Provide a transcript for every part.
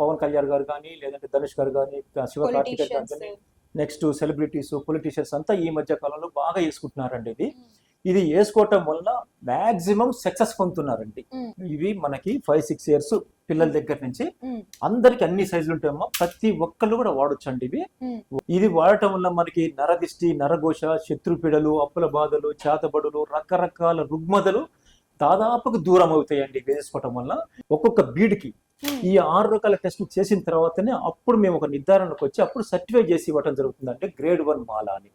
పవన్ కళ్యాణ్ గారు కానీ, లేదంటే ధనుష్ గారు కానీ, శివకార్తికేయ గారు కానీ, నెక్స్ట్ సెలబ్రిటీస్, పొలిటీషియన్స్ అంతా ఈ మధ్య కాలంలో బాగా వేసుకుంటున్నారండి. ఇది వేసుకోవటం వల్ల మాక్సిమం సక్సెస్ పొందుతున్నారండి. ఇవి మనకి 5-6 ఇయర్స్ పిల్లల దగ్గర నుంచి అందరికి అన్ని సైజులు ఉంటాయమ్మా. ప్రతి ఒక్కళ్ళు కూడా వాడొచ్చండి. ఇది వాడటం వల్ల మనకి నరదిష్టి, నరఘోష, శత్రుపీడలు, అప్పుల బాధలు, చేతబడులు, రకరకాల రుగ్మతలు దాదాపుకు దూరం అవుతాయండి వేసుకోవటం వల్ల. ఒక్కొక్క బీడ్కి ఈ 6 రకాల టెస్టులు చేసిన తర్వాతనే అప్పుడు మేము ఒక నిర్ధారణకు వచ్చి అప్పుడు సర్టిఫై చేసి ఇవ్వటం జరుగుతుంది, అంటే గ్రేడ్ 1 మాల అని.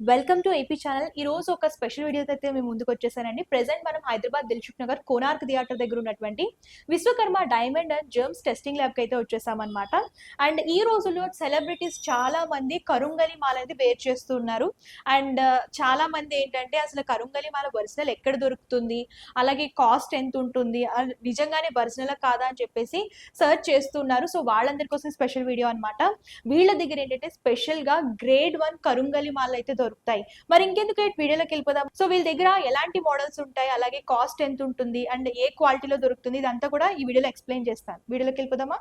Welcome to AP channel. ఈ రోజు ఒక స్పెషల్ వీడియోతో అయితే మేము ముందుకు వచ్చేసానండి. ప్రెసెంట్ మనం హైదరాబాద్ దిల్సుఖ్ నగర్ కోనార్క్ థియేటర్ దగ్గర ఉన్నటువంటి Vishwakarma diamond and germs testing lab కి అయితే వచ్చేసామన్నమాట. అండ్ ఈ రోజుల్లో సెలబ్రిటీస్ చాలా మంది కరుంగలి మాల అనేది వేర్ చేస్తున్నారు. అండ్ చాలా మంది ఏంటంటే అసలు కరుంగలి మాల ఒరిజినల్ ఎక్కడ దొరుకుతుంది, అలాగే కాస్ట్ ఎంత ఉంటుంది, నిజంగానే ఒరిజినల్ కాదా అని చెప్పేసి సర్చ్ చేస్తున్నారు. సో వాళ్ళందరి కోసం స్పెషల్ వీడియో అనమాట. వీళ్ళ దగ్గర ఏంటంటే స్పెషల్ గా గ్రేడ్ 1 కరుంగలి మాల అయితే దొరుకుతాయి. మరి ఇంకెందుకు వీడియోలోకి వెళ్ళిపోదాం. సో వీళ్ళ దగ్గర ఎలాంటి మోడల్స్ ఉంటాయి, అలాగే కాస్ట్ ఎంత ఉంటుంది, అండ్ ఏ క్వాలిటీలో దొరుకుతుంది, ఇదంతా కూడా ఈ వీడియోలో ఎక్స్ప్లెయిన్ చేస్తాను. వీడియోలోకి వెళ్ళిపోదామా.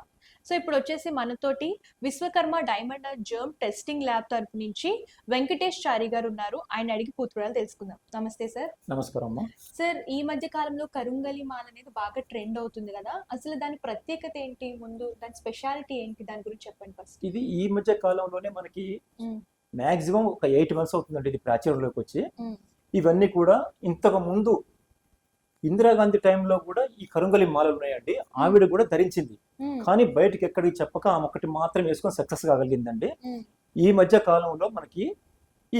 సో ఇప్పుడు వచ్చేసి మనతోటి Vishwakarma diamond and germ testing lab తరఫు నుంచి వెంకటేష్ చారి గారు ఉన్నారు. ఆయన అడిగి పూర్తిపడాలు తెలుసుకుందాం. నమస్తే సార్. నమస్కారం సార్. ఈ మధ్య కాలంలో కరుంగలి మాల అనేది బాగా ట్రెండ్ అవుతుంది కదా, అసలు దాని ప్రత్యేకత ఏంటి, ముందు దాని స్పెషాలిటీ ఏంటి, దాని గురించి చెప్పండి ఫస్ట్. ఇది ఈ మధ్య కాలంలోనే మనకి మాక్సిమం ఒక 8 months అవుతుందండి ఇది ప్రాచుర్యంలోకి వచ్చి. ఇవన్నీ కూడా ఇంతకు ముందు ఇందిరాగాంధీ టైంలో కూడా ఈ కరుంగలి మాలలు ఉన్నాయండి. ఆవిడ కూడా ధరించింది, కానీ బయటకి ఎక్కడికి చెప్పక ఆమె ఒకటి మాత్రం వేసుకొని సక్సెస్ కాగలిగిందండి. ఈ మధ్య కాలంలో మనకి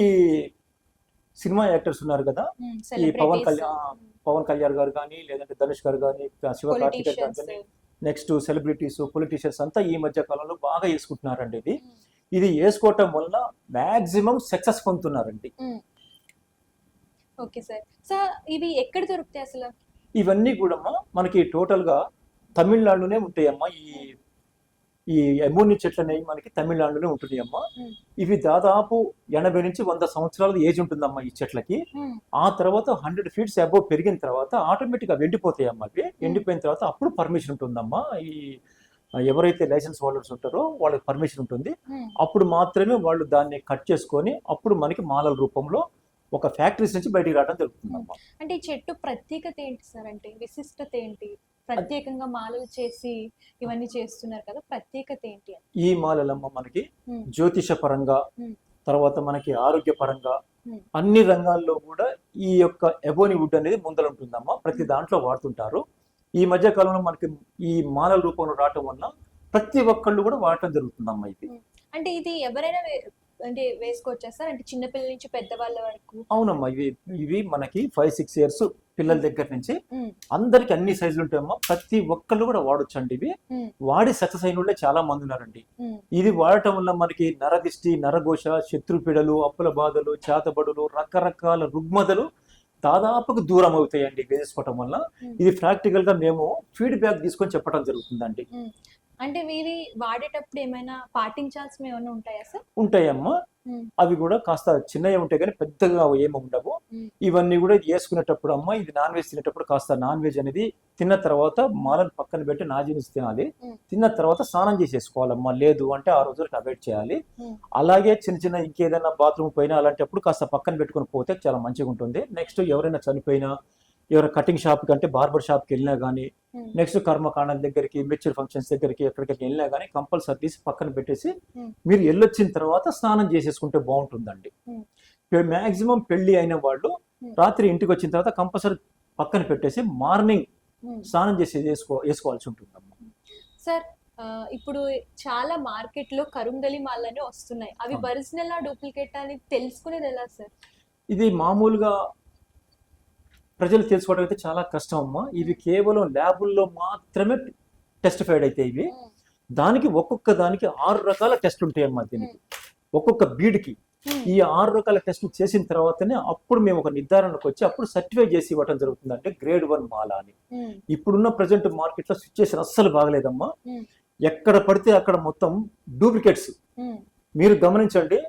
ఈ సినిమా యాక్టర్స్ ఉన్నారు కదా, ఈ పవన్ కళ్యాణ్ గారు కానీ, లేదంటే ధనుష్ గారు కానీ, శివకార్తికేయ గారు కానీ, నెక్స్ట్ సెలబ్రిటీస్, పొలిటీషియన్స్ అంతా ఈ మధ్య కాలంలో బాగా వేసుకుంటున్నారండి. ఇది వేసుకోవటం వల్ల మాక్సిమం సక్సెస్ పొందుతున్నారండి. Okay sir. సార్ ఇవి ఎక్కడ దొరుకుతాయి అసలు? ఇవన్నీ కూడా మనకి టోటల్ గా తమిళనాడులోనే ఉంటాయమ్మా. ఈ ఎమోని చెట్లు అనేవి మనకి తమిళనాడులోనే ఉంటున్నాయమ్మా. ఇవి దాదాపు 80 నుంచి 100 సంవత్సరాల ఏజ్ ఉంటుందమ్మా ఈ చెట్లకి. ఆ తర్వాత 100 feet అబోవ్ పెరిగిన తర్వాత ఆటోమేటిక్ గా ఎండిపోతాయమ్మా. అవి ఎండిపోయిన తర్వాత అప్పుడు పర్మిషన్ ఉంటుందమ్మా. ఈ ఎవరైతే లైసెన్స్ హోల్డర్స్ ఉంటారో వాళ్ళకి పర్మిషన్ ఉంటుంది. అప్పుడు మాత్రమే వాళ్ళు దాన్ని కట్ చేసుకొని అప్పుడు మనకి మాలల రూపంలో ఒక ఫ్యాక్టరీస్ నుంచి బయటికి రావడం జరుగుతుందమ్మా. అంటే ఈ చెట్టు ప్రత్యేకత ఏంటి సార్, అంటే విశిష్టత ఏంటి, ప్రత్యేకంగా మాలలు చేసి ఇవన్నీ చేస్తున్నారు కదా, ప్రత్యేకత ఏంటి? ఈ మాలలమ్మ మనకి జ్యోతిష పరంగా, తర్వాత మనకి ఆరోగ్య పరంగా, అన్ని రంగాల్లో కూడా ఈ యొక్క ఎబోని వుడ్ అనేది ముందర ఉంటుందమ్మా. ప్రతి దాంట్లో వాడుతుంటారు. ఈ మధ్య కాలంలో మనకి ఈ మాలల రూపంలో రావటం వల్ల ప్రతి ఒక్కళ్ళు కూడా వాడటం జరుగుతుందమ్మా. ఇది అంటే ఇది ఎవరైనా అంటే వేసుకోవచ్చా సార్, అంటే చిన్నపిల్లల నుంచి పెద్దవాళ్ళ వరకు? అవునమ్మా. ఇవి మనకి 5-6 ఇయర్స్ పిల్లల దగ్గర నుంచి అందరికి అన్ని సైజులు ఉంటాయమ్మా. ప్రతి ఒక్కళ్ళు కూడా వాడొచ్చండి. ఇవి వాడి సక్సెస్ అయిన వాళ్ళే చాలా మంది ఉన్నారండి. ఇది వాడటం వల్ల మనకి నరదిష్టి, నరఘోష, శత్రుపీడలు, అప్పుల బాధలు, చేతబడులు, రకరకాల రుగ్మతలు దాదాపుకు దూరం అవుతాయండి వేసుకోవటం వల్ల. ఇది ప్రాక్టికల్ గా మేము ఫీడ్బ్యాక్ తీసుకొని చెప్పడం జరుగుతుందండి. అంటే వీరి వాడేటప్పుడు ఏమైనా పాటించాల్సినవి ఏమైనా ఉంటాయా సార్? ఉంటాయమ్మా. అవి కూడా కాస్త చిన్నవి ఉంటాయి కానీ పెద్దగా ఏమి ఉండవు. ఇవన్నీ కూడా వేసుకునేటప్పుడు అమ్మా, ఇది నాన్ వెజ్ తినేటప్పుడు కాస్త నాన్ వెజ్ అనేది తిన్న తర్వాత మాలను పక్కన పెట్టి నాజిన్స్ తినాలి. తిన్న తర్వాత స్నానం చేసేసుకోవాలమ్మా. లేదు అంటే ఆ రోజులకు అవాయిడ్ చేయాలి. అలాగే చిన్న ఇంకేదైనా బాత్రూమ్ పోయినా అలాంటప్పుడు కాస్త పక్కన పెట్టుకుని పోతే చాలా మంచిగా ఉంటుంది. నెక్స్ట్ ఎవరైనా చనిపోయినా, ఎవరైనా కటింగ్ షాప్ కంటే బార్బర్ షాప్కి వెళ్ళినా కానీ, నెక్స్ట్ కర్మకాండం దగ్గరికి, మెచ్యూర్ ఫంక్షన్స్ దగ్గరికి ఎక్కడికి వెళ్ళినా కానీ కంపల్సరీ తీసి పక్కన పెట్టేసి మీరు వెళ్ళొచ్చిన తర్వాత స్నానం చేసేసుకుంటే బాగుంటుందండి. మాక్సిమం పెళ్లి అయిన వాళ్ళు రాత్రి ఇంటికి వచ్చిన తర్వాత కంపల్సరీ పక్కన పెట్టేసి మార్నింగ్ స్నానం చేసి వేసుకోవాల్సి ఉంటుందమ్మా. సార్ ఇప్పుడు చాలా మార్కెట్ లో కరుంగలి మాలని వస్తున్నాయి. అవి అవును. ఒరిజినల్ డూప్లికేట్ అని తెలుసుకునేది ఎలా సార్? ఇది మామూలుగా ప్రజలు తెలుసుకోవడం అయితే చాలా కష్టం అమ్మా. ఇవి కేవలం ల్యాబుల్లో మాత్రమే టెస్టిఫైడ్ అయితే ఇవి. దానికి ఒక్కొక్క దానికి 6 రకాల టెస్ట్లు ఉంటాయి అమ్మా దీనికి. ఒక్కొక్క బీడ్కి ఈ 6 రకాల టెస్టులు చేసిన తర్వాతనే అప్పుడు మేము ఒక నిర్ధారణకు వచ్చి అప్పుడు సర్టిఫై చేసి ఇవ్వడం జరుగుతుంది, అంటే గ్రేడ్ 1 మాల అని. ఇప్పుడున్న ప్రజెంట్ మార్కెట్ లో సిచ్యుయేషన్ అస్సలు బాగలేదమ్మా. ఎక్కడ పడితే అక్కడ మొత్తం డూప్లికేట్స్. మీరు గమనించండి,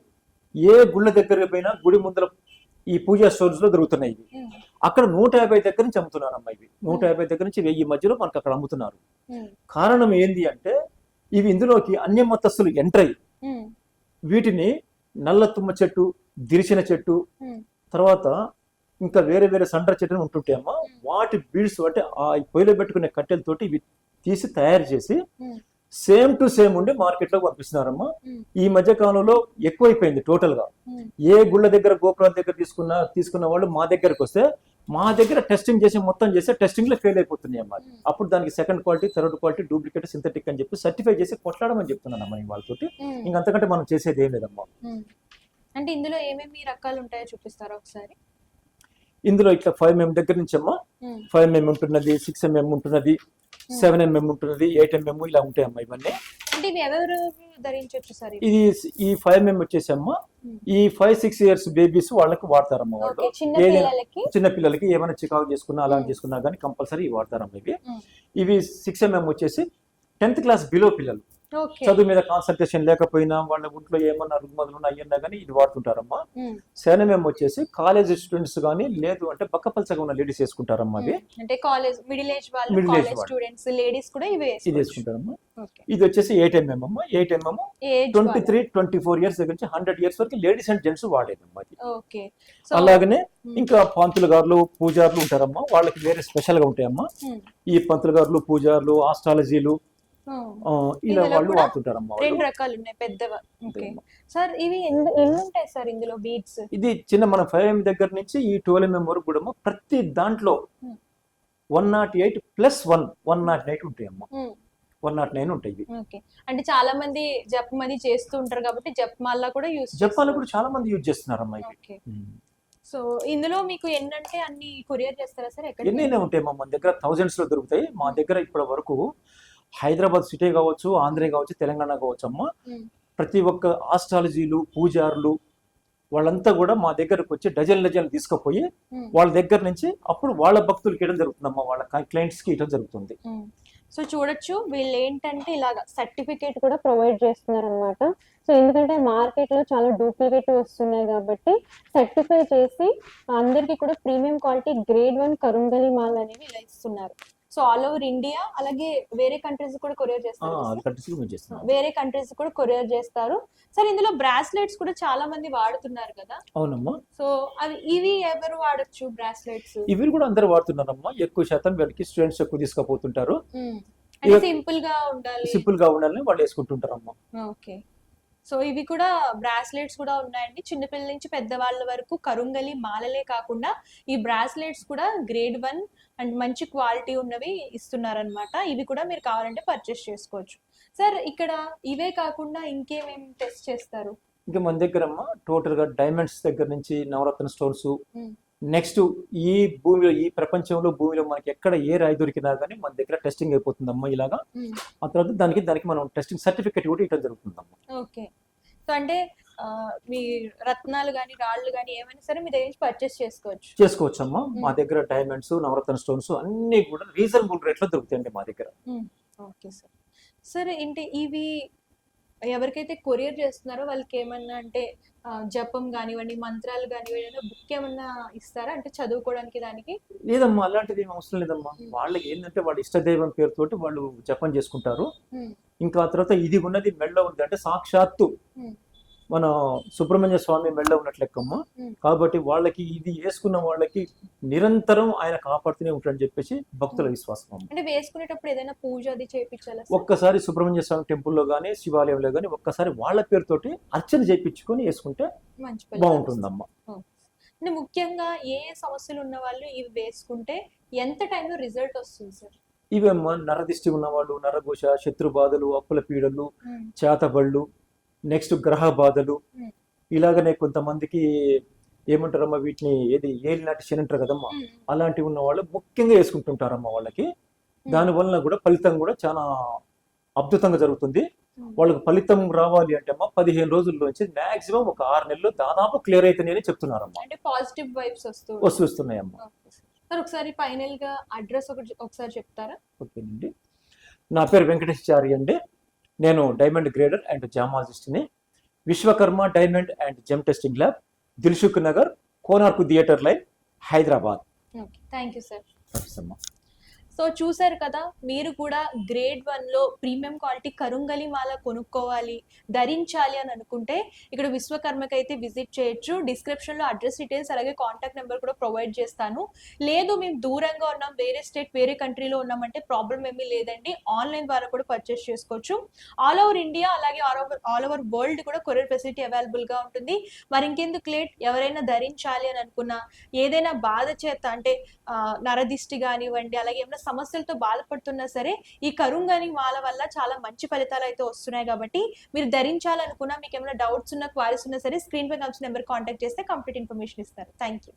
ఏ గుళ్ళ దగ్గర పోయినా గుడి ముందర ఈ పూజా స్టోర్స్ లో దొరుకుతున్నాయి ఇవి. అక్కడ 150 దగ్గర నుంచి అమ్ముతున్నారమ్మా ఇవి. 150 దగ్గర నుంచి 1000 మధ్యలో మనకు అక్కడ అమ్ముతున్నారు. కారణం ఏంది అంటే ఇవి ఇందులోకి అన్య మతస్థులు ఎంటర్ అయ్యి వీటిని నల్ల తుమ్మ చెట్టు, దిరిచిన చెట్టు, తర్వాత ఇంకా వేరే వేరే సండ్ర చెట్లు ఉంటుంటాయమ్మా. వాటి బీడ్స్ అంటే ఆ పొయ్యిలో పెట్టుకునే కట్టెలతోటి ఇవి తీసి తయారు చేసి సేమ్ టు సేమ్ ఉండి మార్కెట్ లో పంపిస్తున్నారమ్మా. ఈ మధ్య కాలంలో ఎక్కువైపోయింది టోటల్ గా. ఏ గుళ్ళ దగ్గర గోపురాల దగ్గర తీసుకున్న వాళ్ళు మా దగ్గరకు వస్తే మా దగ్గర టెస్టింగ్ చేసి మొత్తం చేస్తే టెస్టింగ్ లో ఫెయిల్ అయిపోతున్నాయి అమ్మా. అప్పుడు దానికి second quality, third quality, duplicate, synthetic అని చెప్పి సర్టిఫై చేసి కొట్లాడమని చెప్తున్నానమ్మా వాళ్ళతోటి. ఇంకంతకంటే మనం చేసేది ఏం లేదమ్మా. అంటే ఇందులో ఏమేమి రకాలు ఉంటాయో చూపిస్తారా ఒకసారి? ఇందులో ఇట్లా 5mm దగ్గర నుంచి అమ్మా 5mm ఉంటున్నది, 6mm ఉంటున్నది, 7mm ఉంటున్నది, 8mm ఇలా ఉంటాయమ్మా ఇవన్నీ. అంటే ఇవి ఎవరు ధరించవచ్చు సార్? ఇది ఈ 5mm వచ్చేసి అమ్మా ఈ 5-6 ఇయర్స్ బేబీస్ వాళ్ళకి వాడతారమ్మా. వాళ్ళు చిన్న పిల్లలకి ఏమైనా చికాకు చేసుకున్నా అలా చేసుకున్నా కానీ కంపల్సరీ వాడతారమ్మా ఇవి. ఇవి 6mm వచ్చేసి 10th క్లాస్ బిలో పిల్లలు, చదువు మీద కాన్సన్ట్రేషన్ లేకపోయినా వాళ్ళ ఒంట్లో ఏమన్నా రుగ్మతులు అయ్యన్నా కానీ ఇది వాడుతుంటారమ్మా. 7mm వచ్చేసి కాలేజ్ స్టూడెంట్స్ కానీ లేదు అంటే బక్కపల్చగా ఉన్న లేడీస్ వేసుకుంటారమ్మా. అవి అంటే కాలేజ్ మిడిల్ ఏజ్ వాళ్ళు, కాలేజ్ స్టూడెంట్స్, లేడీస్ కూడా ఇవి వేసుకుంటారమ్మా. ఇది వచ్చేసి 8mm అమ్మా. 8mm 23-24 ఇయర్స్ దగ్గర నుంచి 100 ఇయర్స్ వరకు లేడీస్ అండ్ జెంట్స్ వాడేదమ్మా. అలాగనే ఇంకా పంతులు గారులు, పూజారులు ఉంటారమ్మా. వాళ్ళకి వేరే స్పెషల్ గా ఉంటాయమ్మా. ఈ పంతులు గారులు, పూజారులు, ఆస్ట్రాలజీలు ఇలా వాళ్ళు వాడుతుంటారమ్మా. 2 రకాలు ఉన్నాయి పెద్దవా. సార్ ఇవి ఎన్ని ఉంటాయి సార్ ఇందులో బీడ్స్? ఇది చిన్న మన 5mm దగ్గర నుంచి ఈ 12mm వరకు కూడా ప్రతి దాంట్లో 108 + 109 ఉంటాయమ్మా. 109 ఉంటాయి. అంటే చాలా మంది జపం అది చేస్తూ ఉంటారు కాబట్టి జపమాల కూడా చాలా మంది యూజ్ చేస్తున్నారమ్మా. సో ఇందులో మీకు ఎన్నంటే అన్ని కొరియర్ చేస్తారా సార్? ఎన్నైనా ఉంటాయమ్మా మన దగ్గర, థౌజండ్స్ లో దొరుకుతాయి. మా దగ్గర ఇప్పటి వరకు హైదరాబాద్ సిటీ కావచ్చు, ఆంధ్ర కావచ్చు, తెలంగాణ కావచ్చు అమ్మా, ప్రతి ఒక్క ఆస్ట్రాలజీలు, పూజారులు వాళ్ళంతా కూడా మా దగ్గరకు వచ్చి డజన్లు తీసుకుపోయి వాళ్ళ దగ్గర నుంచి అప్పుడు వాళ్ళ భక్తులకి ఇవ్వడం జరుగుతుందమ్మా, వాళ్ళ క్లయింట్స్ కి ఇవ్వడం జరుగుతుంది. సో చూడొచ్చు వీళ్ళు ఏంటంటే ఇలాగా సర్టిఫికేట్ కూడా ప్రొవైడ్ చేస్తున్నారు అనమాట. సో ఎందుకంటే మార్కెట్ లో చాలా డూప్లికేట్ వస్తున్నాయి కాబట్టి సర్టిఫై చేసి అందరికి కూడా ప్రీమియం క్వాలిటీ గ్రేడ్ 1 కరుంగలి మాల్ అనేవి ఇలా ఇస్తున్నారు. సో ఆల్ ఓవర్ ఇండియా, అలాగే వేరే కంట్రీస్ కూడా కొరియర్ చేస్తారు. వేరే కంట్రీస్ కూడా కొరియర్ చేస్తారు. సార్ ఇందులో బ్రాస్లెట్స్ కూడా చాలా మంది వాడుతున్నారు కదా? అవునమ్మా. సో ఇవి ఎవరు వాడచ్చు బ్రాస్లెట్స్? ఇవి కూడా అందరూ వాడుతున్నారమ్మా. ఎక్కువ శాతం వీళ్ళకి స్టూడెంట్స్ ఎక్కువ తీసుకుపోతుంటారు. సింపుల్ గా ఉండాలని వాళ్ళు వేసుకుంటుంటారమ్మా. ఓకే. సో ఇవి కూడా బ్రాస్లెట్స్ కూడా ఉన్నాయండి. చిన్నపిల్లల నుంచి పెద్దవాళ్ళ వరకు కరుంగలి మాలలే కాకుండా ఈ బ్రాస్లెట్స్ కూడా గ్రేడ్ 1 అండ్ మంచి క్వాలిటీ ఉన్నవి ఇస్తున్నారనమాట. ఇవి కూడా మీరు కావాలంటే పర్చేస్ చేసుకోవచ్చు. సార్ ఇక్కడ ఇవే కాకుండా ఇంకేమేమి టెస్ట్ చేస్తారు? ఇంకా మన దగ్గర టోటల్ గా డైమండ్స్ దగ్గర నుంచి నవరత్న స్టోన్స్, నెక్స్ట్ ఈ భూమిలో, ఈ ప్రపంచంలో భూమిలో మనకి ఎక్కడ ఏ రాయి దొరికినా కానీ మన దగ్గర టెస్టింగ్ అయిపోతుందమ్మా ఇలాగా. ఆ తర్వాత దానికి మనం టెస్టింగ్ సర్టిఫికేట్ కూడా ఇవ్వడం జరుగుతుందమ్మా. ఓకే. సో అంటే మీ రత్నాలు కానీ రాళ్ళు కానీ ఏమైనా సరే మీ దగ్గర నుంచి పర్చేస్ చేసుకోవచ్చు అమ్మా. మా దగ్గర డైమండ్స్, నవరత్న స్టోన్స్ అన్ని కూడా రీజనబుల్ రేట్ లో దొరుకుతాయండి మా దగ్గర. Okay sir. సరే ఏంటి ఇవి ఎవరికైతే కొరియర్ చేస్తున్నారో వాళ్ళకి ఏమన్నా అంటే జపం కానివ్వండి, మంత్రాలు కానివ్వండి, బుక్ ఏమన్నా ఇస్తారా అంటే చదువుకోవడానికి? దానికి లేదమ్మా, అలాంటిది ఏం అవసరం లేదమ్మా. వాళ్ళకి ఏంటంటే వాళ్ళ ఇష్టదైవం పేరుతోటి వాళ్ళు జపం చేసుకుంటారు. ఇంకా ఆ తర్వాత ఇది ఉన్నది మెళ్ళ ఉంది అంటే సాక్షాత్తు మన సుబ్రహ్మణ్య స్వామి మెళ్ళ ఉన్నట్లు లెక్కమ్మా. కాబట్టి వాళ్ళకి ఇది వేసుకున్న వాళ్ళకి నిరంతరం ఆయన కాపాడుతూనే ఉంటాడని చెప్పేసి భక్తుల విశ్వాసం అమ్మ. అంటే వేసుకునేటప్పుడు ఏదైనా పూజ అది చేయించాలా? ఒక్కసారి సుబ్రహ్మణ్య స్వామి టెంపుల్లో గానీ, శివాలయంలో గానీ ఒక్కసారి వాళ్ళ పేరుతోటి అర్చన చేయించుకొని వేసుకుంటే బాగుంటుందమ్మా. ముఖ్యంగా ఏ సమస్యలు ఉన్న వాళ్ళు ఇవి వేసుకుంటే ఎంత టైంలో రిజల్ట్ వస్తుంది సార్? ఇవేమో నరదిష్టి ఉన్నవాళ్ళు, నరఘోష, శత్రు బాధలు, అప్పుల పీడలు, చేతబళ్ళు, నెక్స్ట్ గ్రహ బాధలు, ఇలాగనే కొంతమందికి ఏమంటారమ్మా వీటిని ఏలినాటి శని అంటారు కదమ్మా, అలాంటివి ఉన్న వాళ్ళు ముఖ్యంగా వేసుకుంటుంటారమ్మా వాళ్ళకి. దాని వలన కూడా ఫలితం కూడా చాలా అద్భుతంగా జరుగుతుంది. వాళ్ళకి ఫలితం రావాలి అంటే అమ్మా 15 రోజుల్లోంచి మాక్సిమం ఒక 6 నెలలు దాదాపు క్లియర్ అవుతున్నాయని చెప్తున్నారమ్మా. అంటే పాజిటివ్ వైబ్స్ వస్తున్నాయమ్మా. సార్ ఒకసారి ఫైనల్ గా అడ్రస్ ఒకసారి చెప్తారా? ఓకేనండి. నా పేరు వెంకటేశ్చారి అండి. నేను డైమండ్ గ్రేడర్ అండ్ జామాలజిస్ట్ని. Vishwakarma diamond and gem testing lab, Dilsukh Nagar, Konark theatre line, Hyderabad. Thank you sir. అమ్మా. సో చూసారు కదా, మీరు కూడా గ్రేడ్ 1లో ప్రీమియం క్వాలిటీ కరుంగలి మాల కొనుక్కోవాలి, ధరించాలి అని అనుకుంటే ఇక్కడ విశ్వకర్మకి అయితే విజిట్ చేయొచ్చు. డిస్క్రిప్షన్లో అడ్రస్ డీటెయిల్స్ అలాగే కాంటాక్ట్ నెంబర్ కూడా ప్రొవైడ్ చేస్తాను. లేదు మేము దూరంగా ఉన్నాం, వేరే స్టేట్ వేరే కంట్రీలో ఉన్నామంటే ప్రాబ్లం ఏమీ లేదండి, ఆన్లైన్ ద్వారా కూడా పర్చేస్ చేసుకోవచ్చు. ఆల్ ఓవర్ ఇండియా అలాగే ఆల్ ఓవర్ వరల్డ్ కూడా కొరియర్ ఫెసిలిటీ అవైలబుల్గా ఉంటుంది. మరి ఇంకెందుకు లేట్, ఎవరైనా ధరించాలి అని అనుకున్నా, ఏదైనా బాధ చేత అంటే నరదిష్టి కానివ్వండి, అలాగే ఏమైనా సమస్యలతో బాధపడుతున్నా సరే ఈ కరుంగని మాల వల్ల చాలా మంచి ఫలితాలు అయితే వస్తున్నాయి. కాబట్టి మీరు ధరించాలనుకున్నా, మీకు ఏమైనా డౌట్స్ ఉన్నా, క్వారీస్ ఉన్నా సరే స్క్రీన్ పై కనిపించిన నెంబర్ కాంటాక్ట్ చేస్తే కంప్లీట్ ఇన్ఫర్మేషన్ ఇస్తారు. Thank you.